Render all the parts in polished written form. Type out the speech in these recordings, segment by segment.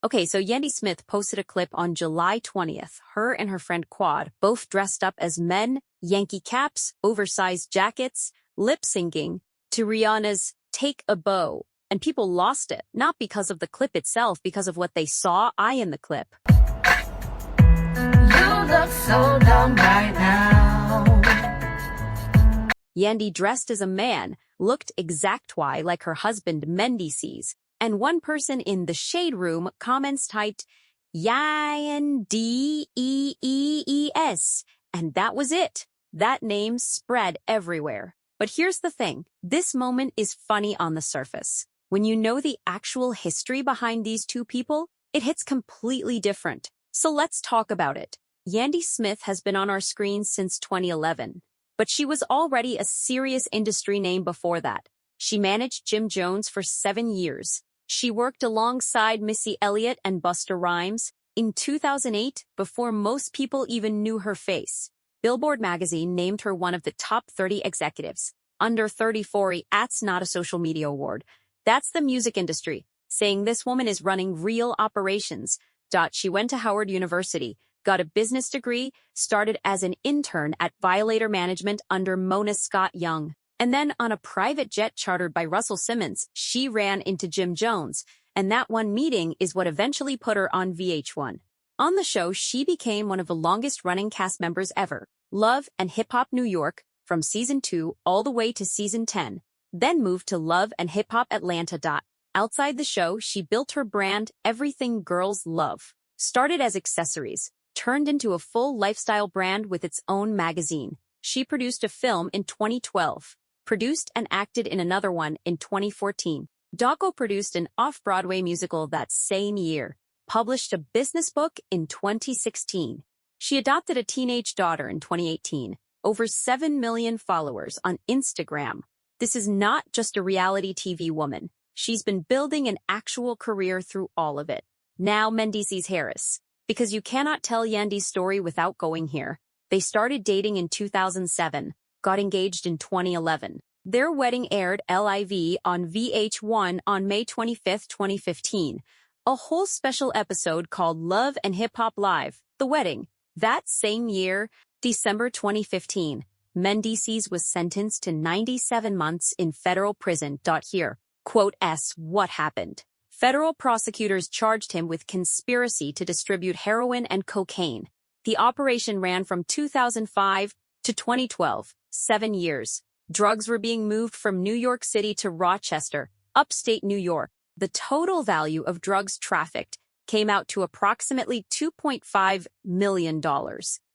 Okay, so Yandy Smith posted a clip on July 20th. Her and her friend Quad, both dressed up as men, Yankee caps, oversized jackets, lip-syncing to Rihanna's Take a Bow. And people lost it, not because of the clip itself, because of what they saw in the clip. You look so dumb right now. Yandy, dressed as a man, looked exactly like her husband Mendeecees. And one person in the shade room comments typed, YANDEEES. And that was it. That name spread everywhere. But here's the thing. This moment is funny on the surface. When you know the actual history behind these two people, it hits completely different. So let's talk about it. Yandy Smith has been on our screens since 2011. But she was already a serious industry name before that. She managed Jim Jones for 7 years. She worked alongside Missy Elliott and Busta Rhymes in 2008 before most people even knew her face. Billboard magazine named her one of the top 30 executives. Under 34, that's not a social media award. That's the music industry, saying this woman is running real operations. She went to Howard University, got a business degree, started as an intern at Violator Management under Mona Scott Young. And then on a private jet chartered by Russell Simmons, she ran into Jim Jones. And that one meeting is what eventually put her on VH1. On the show, she became one of the longest-running cast members ever. Love and Hip Hop New York, from Season 2 all the way to Season 10. Then moved to Love and Hip Hop Atlanta. Outside the show, she built her brand, Everything Girls Love. Started as accessories, turned into a full lifestyle brand with its own magazine. She produced a film in 2012. Produced and acted in another one in 2014. Daco produced an off-Broadway musical that same year. Published a business book in 2016. She adopted a teenage daughter in 2018. Over 7 million followers on Instagram. This is not just a reality TV woman. She's been building an actual career through all of it. Now Mendeecees Harris. Because you cannot tell Yandy's story without going here. They started dating in 2007. Got engaged in 2011. Their wedding aired live on VH1 on May 25, 2015. A whole special episode called Love and Hip Hop Live, The Wedding. That same year, December 2015, Mendeecees was sentenced to 97 months in federal prison. Here, quote, what happened? Federal prosecutors charged him with conspiracy to distribute heroin and cocaine. The operation ran from 2005 to 2012. 7 years. Drugs were being moved from New York City to Rochester, upstate New York. The total value of drugs trafficked came out to approximately $2.5 million.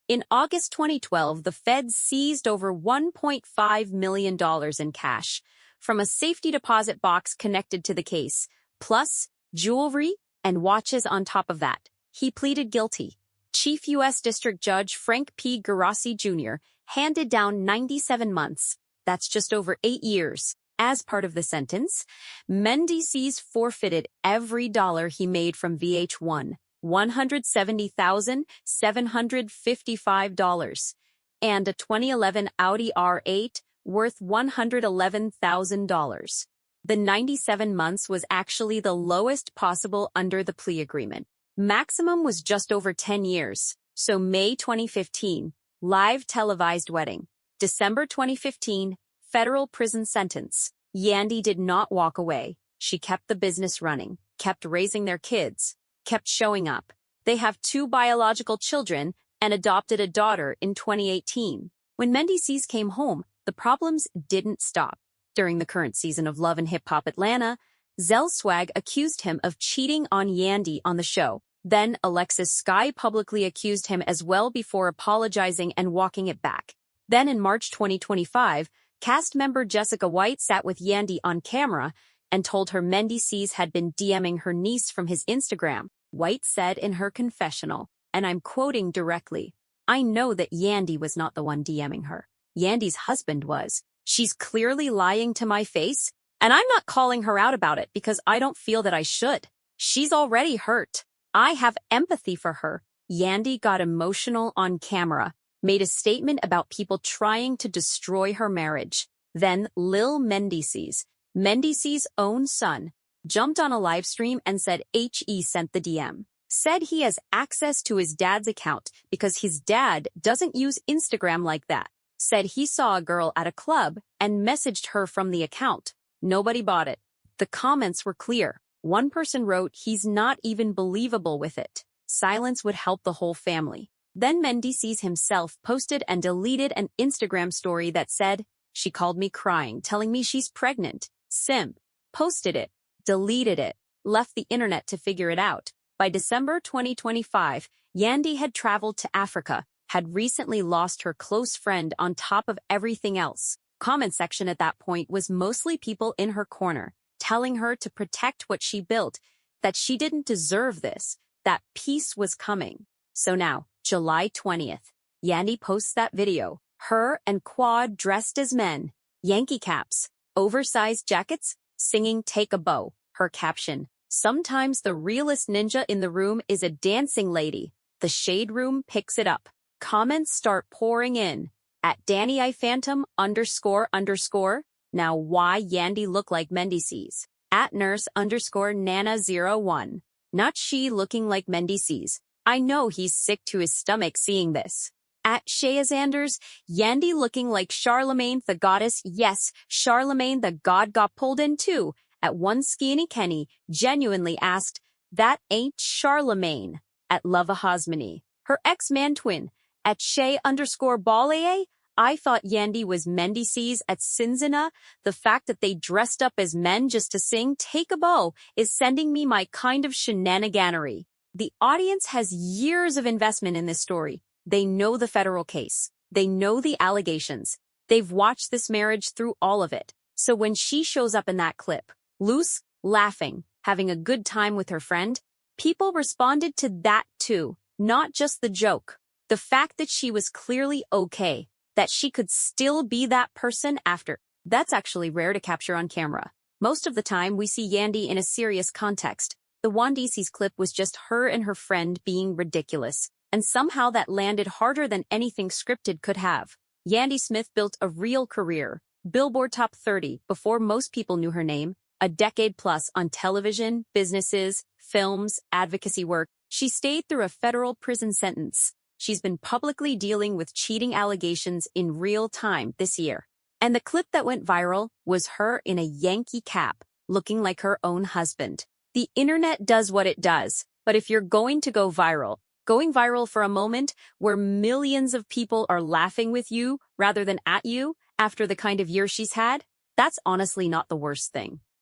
In August 2012, the feds seized over $1.5 million in cash from a safety deposit box connected to the case, plus jewelry and watches on top of that. He pleaded guilty. Chief U.S. District Judge Frank P. Garassi Jr. handed down 97 months. That's just over 8 years. As part of the sentence, Mendeecees forfeited every dollar he made from VH1, $170,755, and a 2011 Audi R8 worth $111,000. The 97 months was actually the lowest possible under the plea agreement. Maximum was just over 10 years. So May 2015, live televised wedding. December 2015, federal prison sentence. Yandy did not walk away. She kept the business running, kept raising their kids, kept showing up. They have 2 biological children and adopted a daughter in 2018. When Mendeecees came home, the problems didn't stop. During the current season of Love and Hip Hop Atlanta, Zell Swag accused him of cheating on Yandy on the show. Then Alexis Sky publicly accused him as well before apologizing and walking it back. Then in March 2025, cast member Jessica White sat with Yandy on camera and told her Mendeecees had been DMing her niece from his Instagram. White said in her confessional, and I'm quoting directly, "I know that Yandy was not the one DMing her. Yandy's husband was. She's clearly lying to my face, and I'm not calling her out about it because I don't feel that I should. She's already hurt. I have empathy for her." Yandy got emotional on camera, made a statement about people trying to destroy her marriage. Then Lil Mendeecees, Mendeecees' own son, jumped on a live stream and said he sent the DM. Said he has access to his dad's account because his dad doesn't use Instagram like that. Said he saw a girl at a club and messaged her from the account. Nobody bought it. The comments were clear. One person wrote, "He's not even believable with it. Silence would help the whole family." Then Mendeecees himself posted and deleted an Instagram story that said, "She called me crying, telling me she's pregnant. Simp." Posted it, deleted it, left the internet to figure it out. By December 2025, Yandy had traveled to Africa, had recently lost her close friend on top of everything else. Comment section at that point was mostly people in her corner, telling her to protect what she built, that she didn't deserve this, that peace was coming. So now, July 20th, Yandy posts that video, her and Quad dressed as men, Yankee caps, oversized jackets, singing "Take a Bow." Her caption, "Sometimes the realest ninja in the room is a dancing lady." The shade room picks it up. Comments start pouring in. At @DannyIPhantom__. Now why Yandy look like Mendeecees? At nurse_Nana01. Not she looking like Mendeecees. I know he's sick to his stomach seeing this. At Shayazanders, Yandy looking like Charlemagne the goddess. Yes, Charlemagne the god got pulled in too. At one skinny Kenny genuinely asked, "That ain't Charlemagne." At Lovahosmany, her ex-man twin. At Shay_Balaye, I thought Yandy was Mendeecees. At Cinzana, the fact that they dressed up as men just to sing "Take a Bow" is sending me my kind of shenaniganery. The audience has years of investment in this story. They know the federal case. They know the allegations. They've watched this marriage through all of it. So when she shows up in that clip, loose, laughing, having a good time with her friend, people responded to that too, not just the joke. The fact that she was clearly okay, that she could still be that person after. That's actually rare to capture on camera. Most of the time we see Yandy in a serious context. The YANDEECEES clip was just her and her friend being ridiculous, and somehow that landed harder than anything scripted could have. Yandy Smith built a real career, Billboard Top 30 before most people knew her name, a decade plus on television, businesses, films, advocacy work. She stayed through a federal prison sentence. She's been publicly dealing with cheating allegations in real time this year. And the clip that went viral was her in a Yankee cap, looking like her own husband. The internet does what it does, but if you're going to go viral, going viral for a moment where millions of people are laughing with you rather than at you after the kind of year she's had, that's honestly not the worst thing.